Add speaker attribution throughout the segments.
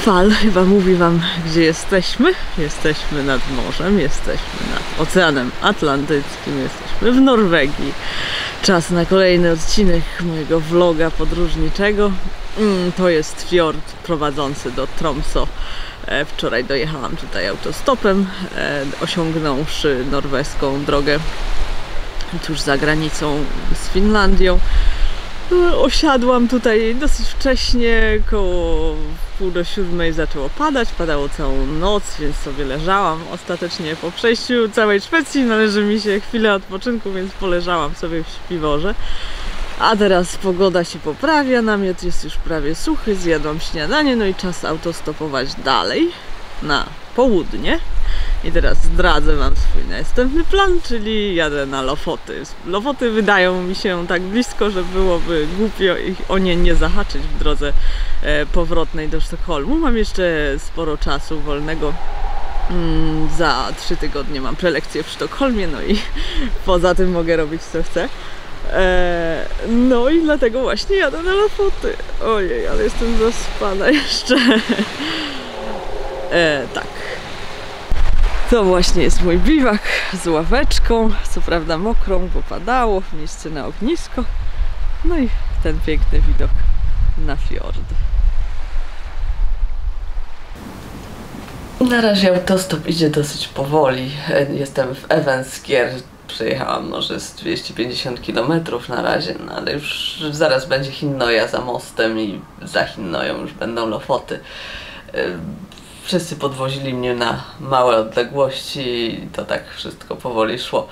Speaker 1: fal chyba mówi wam, gdzie jesteśmy. Jesteśmy nad morzem, jesteśmy nad Oceanem Atlantyckim, jesteśmy w Norwegii. Czas na kolejny odcinek mojego vloga podróżniczego. To jest fiord prowadzący do Tromsø. Wczoraj dojechałam tutaj autostopem, osiągnąwszy norweską drogę tuż za granicą z Finlandią. Osiadłam tutaj dosyć wcześnie, koło 6:30 zaczęło padać, padało całą noc, więc sobie leżałam. Ostatecznie po przejściu całej Szwecji należy mi się chwilę odpoczynku, więc poleżałam sobie w śpiworze. A teraz pogoda się poprawia, namiot jest już prawie suchy, zjadłam śniadanie, no i czas autostopować dalej na południe. I teraz zdradzę wam swój następny plan, czyli jadę na Lofoty. Lofoty wydają mi się tak blisko, że byłoby głupio ich o nie nie zahaczyć w drodze powrotnej do Sztokholmu. Mam jeszcze sporo czasu wolnego. Za 3 tygodnie mam prelekcję w Sztokholmie, no i poza tym mogę robić co chcę. No i dlatego właśnie jadę na Lofoty. Ojej, ale jestem zaspana jeszcze. Tak. To właśnie jest mój biwak z ławeczką, co prawda mokrą, bo padało, miejsce na ognisko. No i ten piękny widok na fiord. Na razie autostop idzie dosyć powoli. Jestem w Evenskier. Przejechałam może z 250 km na razie, no ale już zaraz będzie Hinnøya za mostem i za Hinnøją już będą Lofoty. Wszyscy podwozili mnie na małe odległości i to tak wszystko powoli szło.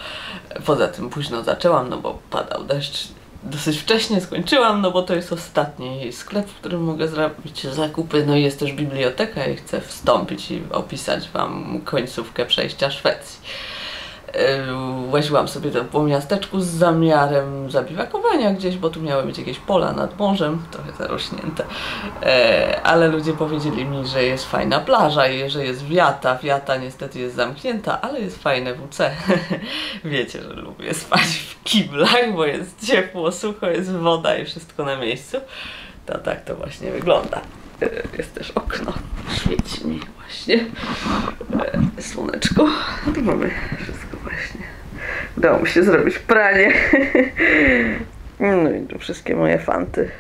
Speaker 1: Poza tym późno zaczęłam, no bo padał deszcz. Dosyć wcześnie skończyłam, no bo to jest ostatni sklep, w którym mogę zrobić zakupy. No i jest też biblioteka i chcę wstąpić i opisać wam końcówkę przejścia Szwecji. Łaziłam sobie po miasteczku z zamiarem zabiwakowania gdzieś, bo tu miały być jakieś pola nad morzem, trochę zarośnięte, ale ludzie powiedzieli mi, że jest fajna plaża i że jest Wiata. Wiata niestety jest zamknięta, ale jest fajne WC. Wiecie, że lubię spać w kiblach, bo jest ciepło, sucho, jest woda i wszystko na miejscu. To tak to właśnie wygląda. Jest też okno, świeci mi właśnie słoneczko. Tu mamy wszystko właśnie. Udało mi się zrobić pranie. No i tu wszystkie moje fanty.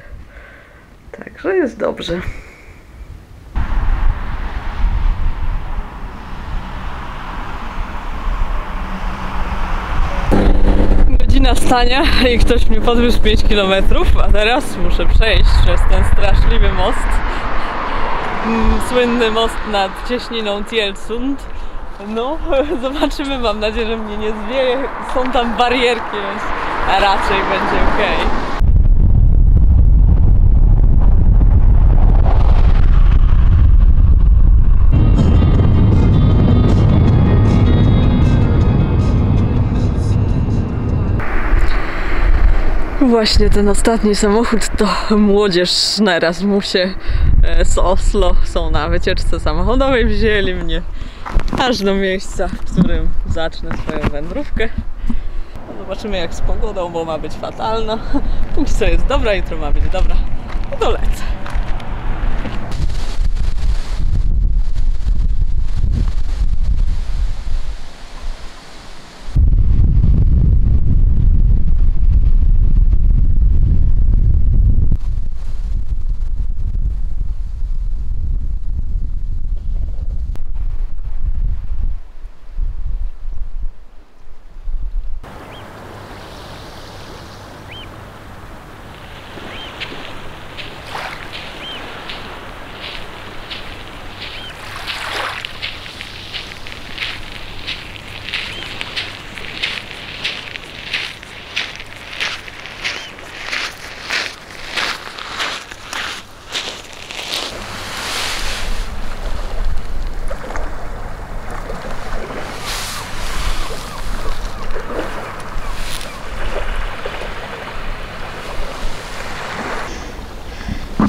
Speaker 1: Także jest dobrze. Godzina wstania i ktoś mnie podwiózł 5 km, a teraz muszę przejść przez ten straszliwy most. Słynny most nad cieśniną Tjeldsund. No, zobaczymy, mam nadzieję, że mnie nie zwieje. Są tam barierki, więc raczej będzie ok. Właśnie ten ostatni samochód to młodzież na Erasmusie z Oslo. Są na wycieczce samochodowej, wzięli mnie aż do miejsca, w którym zacznę swoją wędrówkę. Zobaczymy jak z pogodą, bo ma być fatalna. Póki co jest dobra, jutro ma być dobra. No to lecę.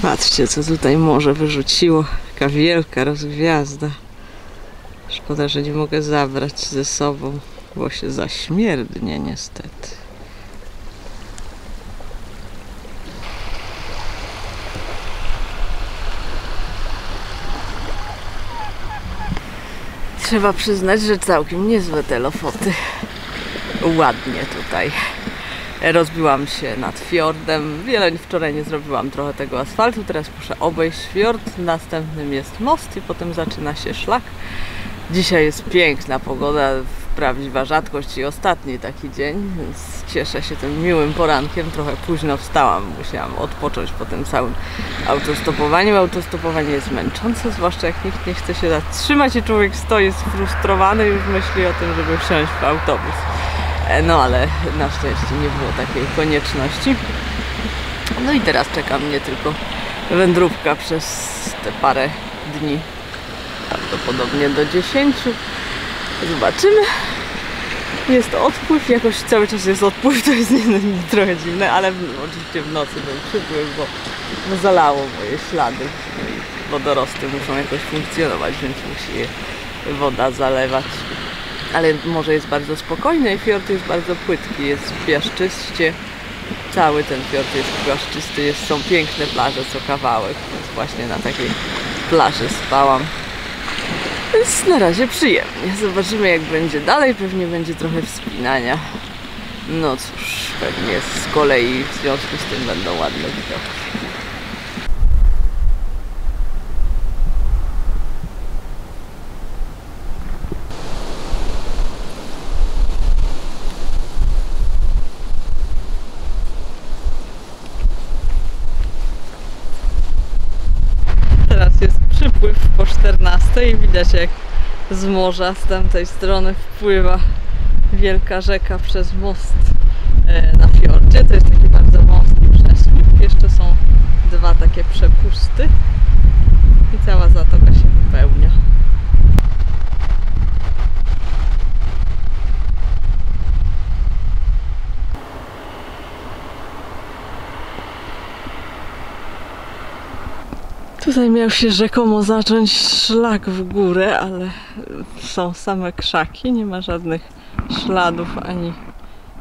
Speaker 1: Patrzcie, co tutaj morze wyrzuciło. Taka wielka rozgwiazda. Szkoda, że nie mogę zabrać ze sobą, bo się zaśmierdnie niestety. Trzeba przyznać, że całkiem niezłe te lofoty. Ładnie tutaj. Rozbiłam się nad fiordem. Wiele wczoraj nie zrobiłam trochę tego asfaltu. Teraz muszę obejść fiord. Następnym jest most i potem zaczyna się szlak. Dzisiaj jest piękna pogoda, prawdziwa rzadkość i ostatni taki dzień, więc cieszę się tym miłym porankiem. Trochę późno wstałam, musiałam odpocząć po tym całym autostopowaniu. Autostopowanie jest męczące, zwłaszcza jak nikt nie chce się zatrzymać i człowiek stoi sfrustrowany, już myśli o tym, żeby wsiąść w autobus. No ale na szczęście nie było takiej konieczności. No i teraz czeka mnie tylko wędrówka przez te parę dni. Prawdopodobnie do 10. Zobaczymy. Jest odpływ, jakoś cały czas jest odpływ, to jest trochę dziwne, ale oczywiście w nocy był przypływ, bo zalało moje ślady. No i wodorosty muszą jakoś funkcjonować, więc musi je woda zalewać. Ale morze jest bardzo spokojne i fiord jest bardzo płytki, jest piaszczyście. Cały ten fiord jest piaszczysty, są piękne plaże co kawałek, więc właśnie na takiej plaży spałam. Więc na razie przyjemnie. Zobaczymy jak będzie dalej. Pewnie będzie trochę wspinania. No cóż, pewnie z kolei w związku z tym będą ładne widoki. Teraz jest przypływ po 14 i widać jak z morza z tamtej strony wpływa wielka rzeka przez most na fiordzie. To jest taki bardzo wąski przesmyk. Jeszcze są dwa takie przepusty i cała zatoka się wypełnia. Tutaj miał się rzekomo zacząć szlak w górę, ale są same krzaki, nie ma żadnych śladów ani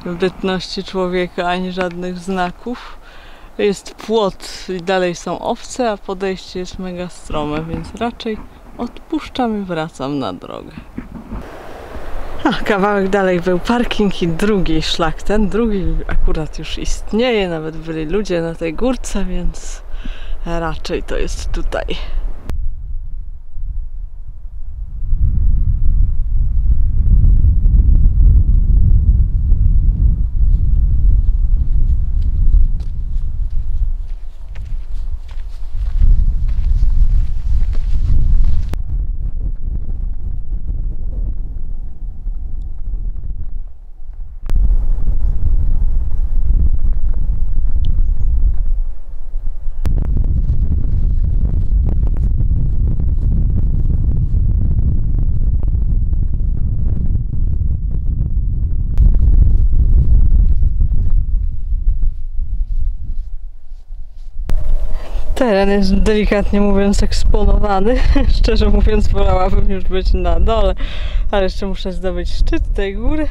Speaker 1: bytności człowieka, ani żadnych znaków. Jest płot i dalej są owce, a podejście jest mega strome, więc raczej odpuszczam i wracam na drogę. Kawałek dalej był parking i drugi szlak. Ten drugi akurat już istnieje, nawet byli ludzie na tej górce, więc raczej to jest tutaj. Teren jest delikatnie mówiąc eksponowany. Szczerze mówiąc wolałabym już być na dole, ale jeszcze muszę zdobyć szczyt tej góry.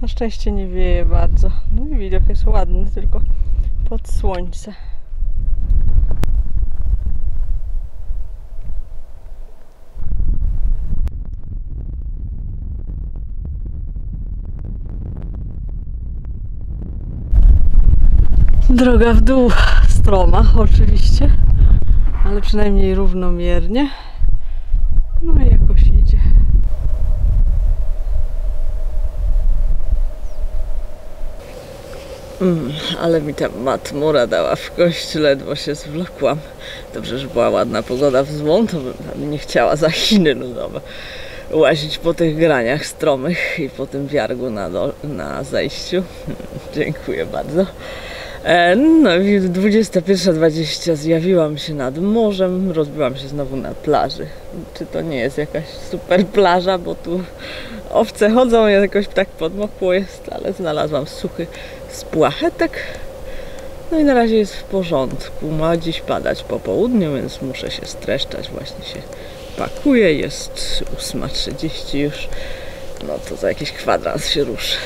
Speaker 1: Na szczęście nie wieje bardzo. No i widok jest ładny, tylko pod słońce. Droga w dół stroma oczywiście, ale przynajmniej równomiernie. No i jakoś idzie. Ale mi ta matmura dała w kość, ledwo się zwlokłam. Dobrze, że była ładna pogoda w złą, to bym nie chciała za Chiny ludowe łazić po tych graniach stromych i po tym wiargu na zejściu. Dziękuję bardzo. No, 21:20 zjawiłam się nad morzem, rozbiłam się znowu na plaży. Czy to nie jest jakaś super plaża, bo tu owce chodzą, jakoś tak podmokło jest, ale znalazłam suchy spłachetek. No i na razie jest w porządku. Ma dziś padać po południu, więc muszę się streszczać. Właśnie się pakuję, jest 8:30 już. No to za jakiś kwadrans się ruszę.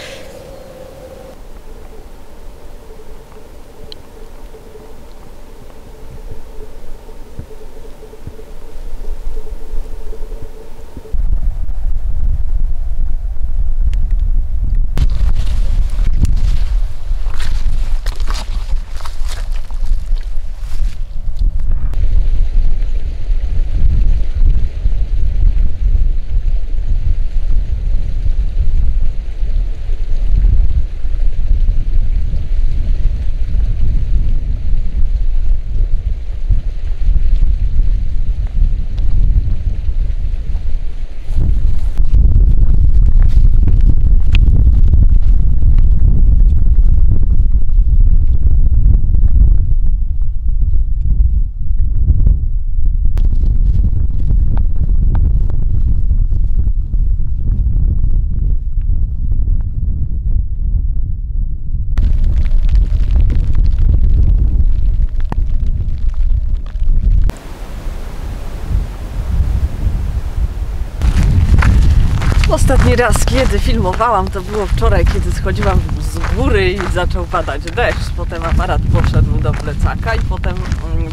Speaker 1: Ostatni raz, kiedy filmowałam, to było wczoraj, kiedy schodziłam z góry i zaczął padać deszcz. Potem aparat poszedł do plecaka i potem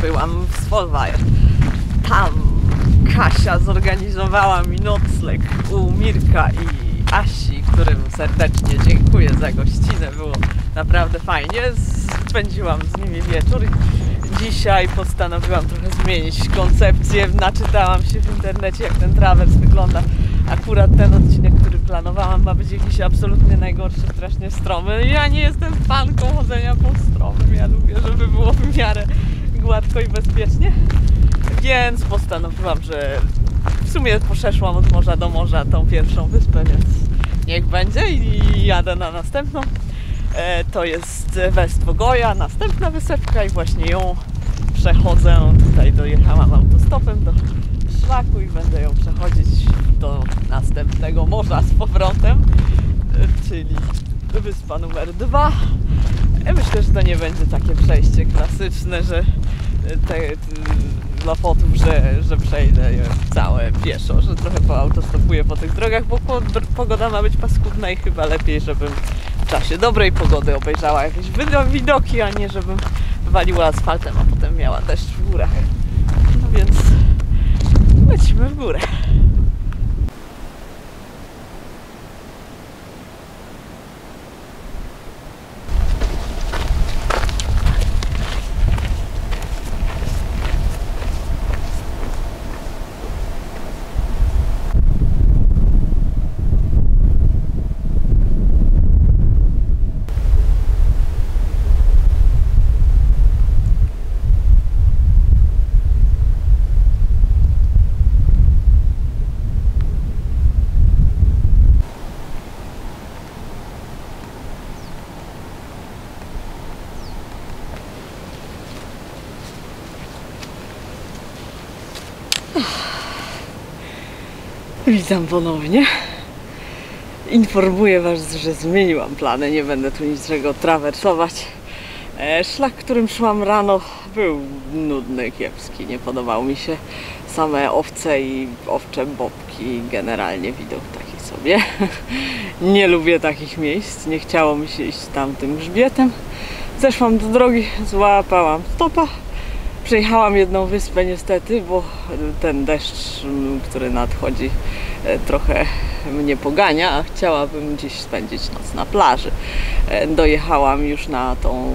Speaker 1: byłam w Svolvær. Tam Kasia zorganizowała mi nocleg u Mirka i Asi, którym serdecznie dziękuję za gościnę. Było naprawdę fajnie. Spędziłam z nimi wieczór. Dzisiaj postanowiłam trochę zmienić koncepcję. Naczytałam się w internecie, jak ten trawers wygląda. Akurat ten odcinek, który planowałam, ma być jakiś absolutnie najgorszy, strasznie stromy. Ja nie jestem fanką chodzenia po stromym. Ja lubię, żeby było w miarę gładko i bezpiecznie. Więc postanowiłam, że w sumie poszeszłam od morza do morza tą pierwszą wyspę, więc niech będzie i jadę na następną. To jest Westfogoja, następna wysepka i właśnie ją przechodzę. Tutaj dojechałam autostopem do szlaku i będę ją przechodzić do następnego morza z powrotem, czyli wyspa numer 2. Myślę, że to nie będzie takie przejście klasyczne, że dla fotów, że przejdę je całe pieszo, że trochę poautostopuję po tych drogach, bo pogoda ma być paskudna i chyba lepiej, żebym w czasie dobrej pogody obejrzała jakieś widoki, a nie żebym waliła asfaltem, a potem miała deszcz w górach. No więc lecimy w górę. Witam ponownie. Informuję Was, że zmieniłam plany, nie będę tu niczego trawersować. Szlak, którym szłam rano, był nudny, kiepski, nie podobał mi się. Same owce i owcze bobki, generalnie widok taki sobie. Nie lubię takich miejsc, nie chciało mi się iść tamtym grzbietem. Zeszłam do drogi, złapałam stopa. Przejechałam jedną wyspę niestety, bo ten deszcz, który nadchodzi, trochę mnie pogania, a chciałabym dziś spędzić noc na plaży. Dojechałam już na tą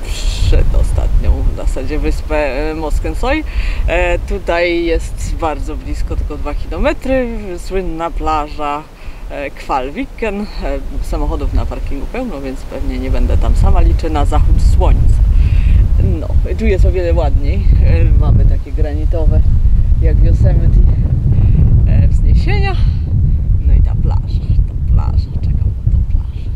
Speaker 1: przedostatnią w zasadzie wyspę Moskensoy. Tutaj jest bardzo blisko, tylko 2 km, słynna plaża Kvalviken. Samochodów na parkingu pełno, więc pewnie nie będę tam sama, liczę na zachód słońca. No, tu jest o wiele ładniej. Mamy takie granitowe jak w Yosemite wzniesienia. No i ta plaża, czekam na tą plażę.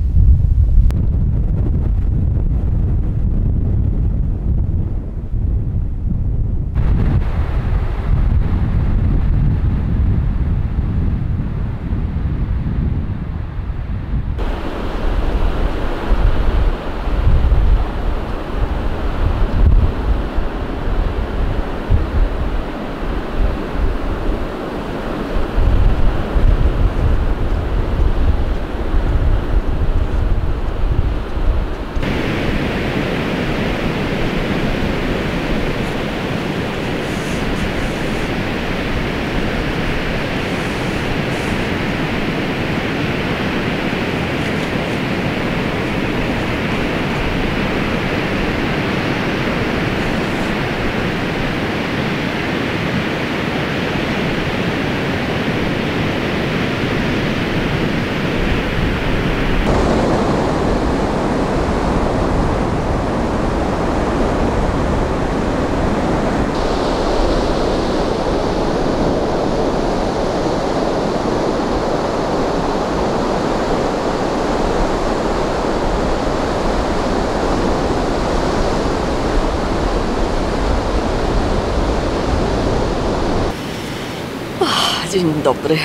Speaker 1: Dzień dobry.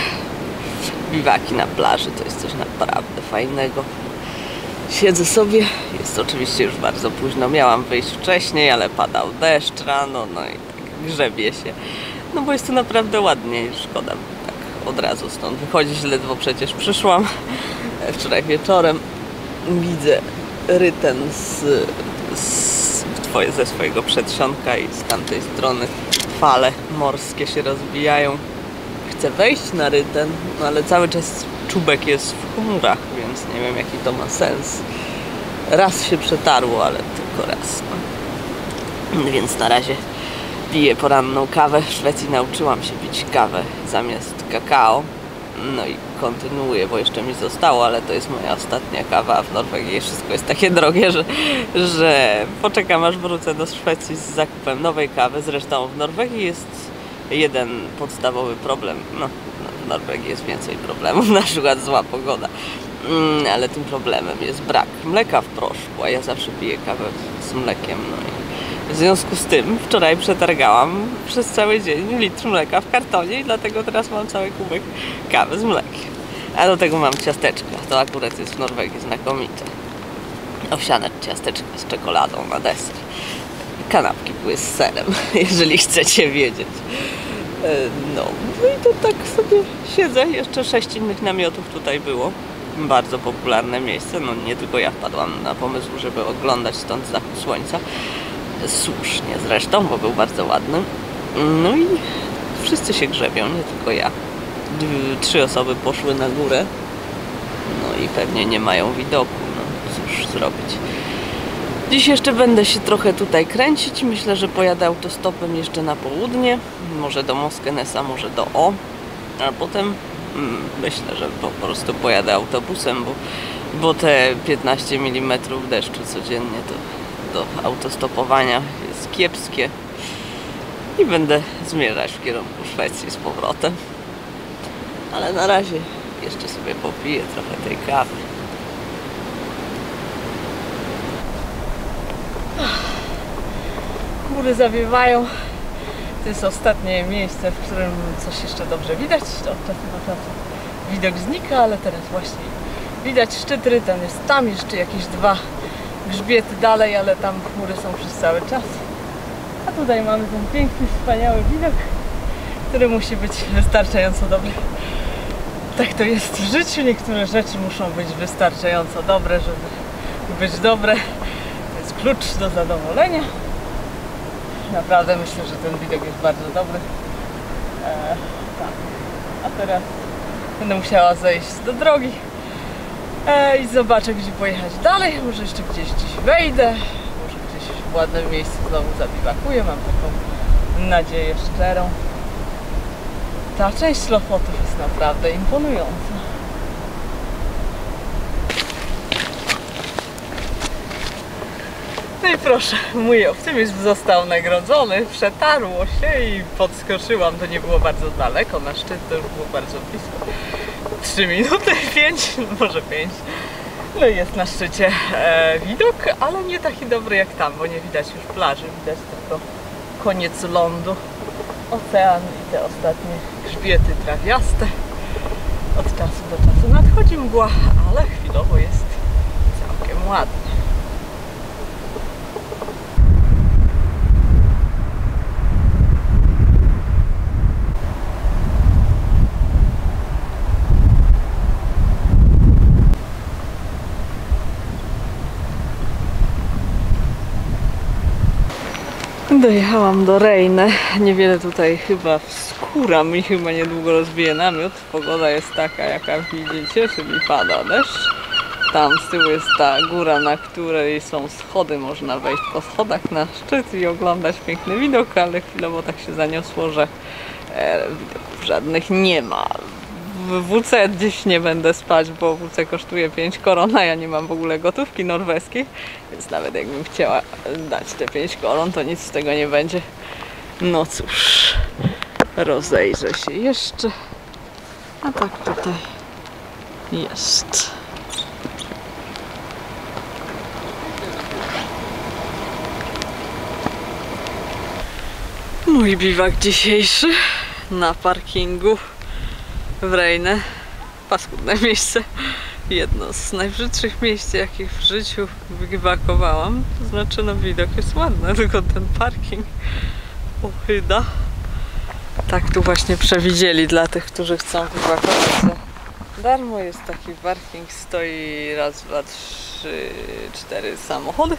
Speaker 1: Biwaki na plaży to jest coś naprawdę fajnego. Siedzę sobie, jest oczywiście już bardzo późno, miałam wyjść wcześniej, ale padał deszcz rano, no i tak grzebie się. No bo jest tu naprawdę ładnie, szkoda tak od razu stąd wychodzić, ledwo przecież przyszłam. Wczoraj wieczorem widzę Ryten ze swojego przedsionka i z tamtej strony fale morskie się rozbijają. Chcę wejść na Ryten, no ale cały czas czubek jest w chmurach, więc nie wiem jaki to ma sens. Raz się przetarło, ale tylko raz. No. Więc na razie piję poranną kawę. W Szwecji nauczyłam się pić kawę zamiast kakao. No i kontynuuję, bo jeszcze mi zostało, ale to jest moja ostatnia kawa, a w Norwegii wszystko jest takie drogie, że poczekam aż wrócę do Szwecji z zakupem nowej kawy. Zresztą w Norwegii jest jeden podstawowy problem. No, w Norwegii jest więcej problemów, na przykład zła pogoda. Ale tym problemem jest brak mleka w proszku, a ja zawsze piję kawę z mlekiem. No i w związku z tym wczoraj przetargałam przez cały dzień litr mleka w kartonie i dlatego teraz mam cały kubek kawy z mlekiem. A do tego mam ciasteczka, to akurat jest w Norwegii znakomite. Owsiane ciasteczka z czekoladą na deser. Kanapki były z serem, jeżeli chcecie wiedzieć. No i to tak sobie siedzę, jeszcze 6 innych namiotów tutaj było. Bardzo popularne miejsce, no nie tylko ja wpadłam na pomysł, żeby oglądać stąd zachód słońca. Słusznie zresztą, bo był bardzo ładny. No i wszyscy się grzebią, nie tylko ja. 3 osoby poszły na górę. No i pewnie nie mają widoku, no cóż zrobić. Dziś jeszcze będę się trochę tutaj kręcić. Myślę, że pojadę autostopem jeszcze na południe. Może do Moskenesa, może do O. A potem myślę, że po prostu pojadę autobusem, bo te 15 mm deszczu codziennie to do autostopowania jest kiepskie. I będę zmierzać w kierunku Szwecji z powrotem. Ale na razie jeszcze sobie popiję trochę tej kawy. Góry zawiewają. To jest ostatnie miejsce, w którym coś jeszcze dobrze widać. Od czasu do czasu widok znika, ale teraz właśnie widać szczyt Ryten. Jest tam jeszcze jakieś 2 grzbiety dalej, ale tam chmury są przez cały czas. A tutaj mamy ten piękny, wspaniały widok, który musi być wystarczająco dobry. Tak to jest w życiu. Niektóre rzeczy muszą być wystarczająco dobre, żeby być dobre. To jest klucz do zadowolenia. Naprawdę myślę, że ten widok jest bardzo dobry. Tak. A teraz będę musiała zejść do drogi i zobaczę, gdzie pojechać dalej. Może jeszcze gdzieś wejdę, może gdzieś w ładnym miejscu znowu zabiwakuję. Mam taką nadzieję szczerą. Ta część Lofotów jest naprawdę imponująca. No i proszę, mój optymizm został nagrodzony, przetarło się i podskoczyłam. To nie było bardzo daleko, na szczyt to już było bardzo blisko. 3 minuty, 5, może 5. No i jest na szczycie widok, ale nie taki dobry jak tam, bo nie widać już plaży, widać tylko koniec lądu, ocean i te ostatnie grzbiety trawiaste. Od czasu do czasu nadchodzi mgła, ale chwilowo jest całkiem ładnie. Dojechałam do Rejne. Niewiele tutaj chyba wskóram i chyba niedługo rozbiję namiot. Pogoda jest taka, jaka widzicie, czyli pada deszcz. Tam z tyłu jest ta góra, na której są schody. Można wejść po schodach na szczyt i oglądać piękny widok, ale chwilowo tak się zaniosło, że widoków żadnych nie ma. W WC dziś nie będę spać, bo WC kosztuje 5 koron, a ja nie mam w ogóle gotówki norweskiej, więc nawet jakbym chciała dać te 5 koron, to nic z tego nie będzie. No cóż, rozejrzę się jeszcze. A tak tutaj jest. Mój biwak dzisiejszy na parkingu w Rejne. Paskudne miejsce. Jedno z najbrzydszych miejsc, jakich w życiu biwakowałam. To znaczy, no widok jest ładny, tylko ten parking ochyda. Tak tu właśnie przewidzieli dla tych, którzy chcą wypakować za darmo. Jest taki parking, stoi raz, dwa, trzy, cztery samochody.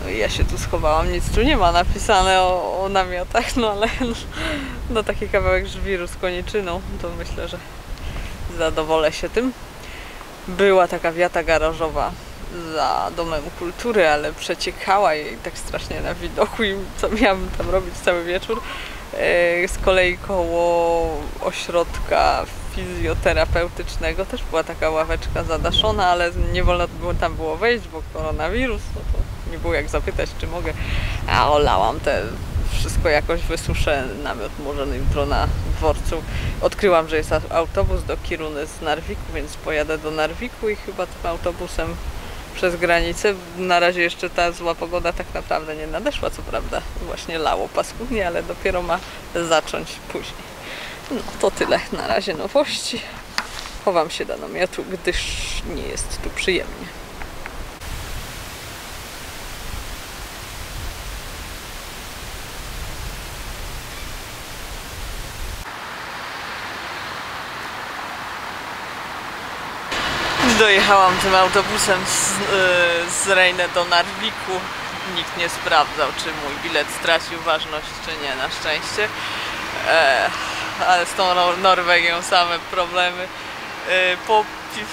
Speaker 1: No i ja się tu schowałam, nic tu nie ma napisane o namiotach, no ale no taki kawałek żwiru z koniczyną, to myślę, że zadowolę się tym. Była taka wiata garażowa za Domem Kultury, ale przeciekała jej tak strasznie na widoku i co miałabym tam robić cały wieczór. Z kolei koło ośrodka fizjoterapeutycznego też była taka ławeczka zadaszona, ale nie wolno tam było wejść, bo koronawirus, no to nie było jak zapytać, czy mogę. A olałam wszystko, jakoś wysuszę namiot może jutro na dworcu. Odkryłam, że jest autobus do Kiruny z Narwiku, więc pojadę do Narwiku i chyba tym autobusem przez granicę. Na razie jeszcze ta zła pogoda tak naprawdę nie nadeszła, co prawda właśnie lało paskudnie, ale dopiero ma zacząć później. No to tyle na razie nowości. Chowam się do namiotu, gdyż nie jest tu przyjemnie. Dojechałam tym autobusem z Rejne do Narwiku. Nikt nie sprawdzał, czy mój bilet stracił ważność, czy nie, na szczęście. Ale z tą Norwegią same problemy. Po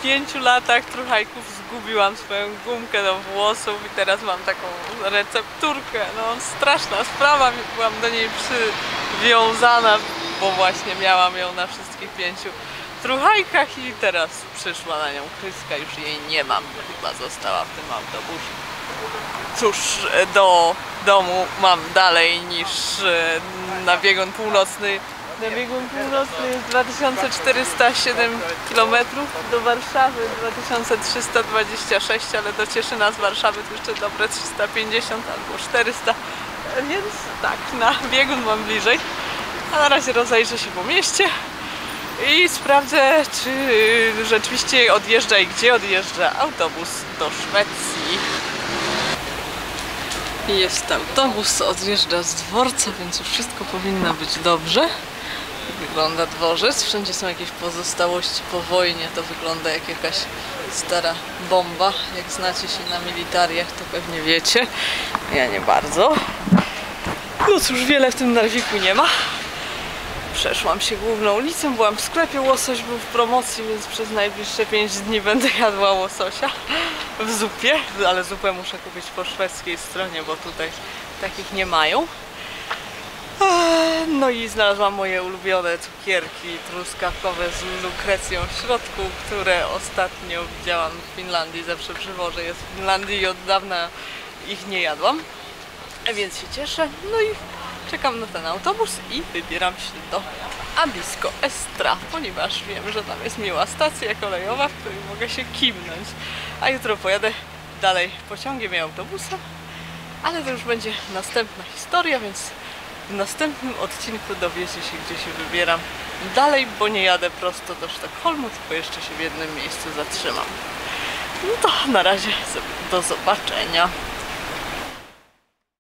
Speaker 1: 5 latach truchajków zgubiłam swoją gumkę do włosów i teraz mam taką recepturkę. No straszna sprawa, byłam do niej przywiązana, bo właśnie miałam ją na wszystkich 5 truchajkach i teraz przyszła na nią kryska, już jej nie mam, chyba została w tym autobusie. Cóż, do domu mam dalej niż na biegun północny. Na biegun północny jest 2407 km, do Warszawy 2326, ale do Cieszyna z Warszawy to jeszcze dobre 350 albo 400, więc tak, na biegun mam bliżej. A na razie rozejrzę się po mieście i sprawdzę, czy rzeczywiście odjeżdża i gdzie odjeżdża autobus do Szwecji. Jest autobus, odjeżdża z dworca, więc już wszystko powinno być dobrze. Wygląda dworzec, wszędzie są jakieś pozostałości po wojnie, to wygląda jak jakaś stara bomba. Jak znacie się na militariach, to pewnie wiecie. Ja nie bardzo. No cóż, wiele w tym Narwiku nie ma. Przeszłam się główną ulicą, byłam w sklepie, łosoś był w promocji, więc przez najbliższe 5 dni będę jadła łososia w zupie, ale zupę muszę kupić po szwedzkiej stronie, bo tutaj takich nie mają. No i znalazłam moje ulubione cukierki truskawkowe z lukrecją w środku, które ostatnio widziałam w Finlandii, zawsze przywożę je z Finlandii i od dawna ich nie jadłam, więc się cieszę. No i czekam na ten autobus i wybieram się do Abisko Estra, ponieważ wiem, że tam jest miła stacja kolejowa, w której mogę się kimnąć. A jutro pojadę dalej pociągiem i autobusem, ale to już będzie następna historia, więc w następnym odcinku dowiecie się, gdzie się wybieram dalej, bo nie jadę prosto do Sztokholmu, tylko jeszcze się w jednym miejscu zatrzymam. No to na razie do zobaczenia.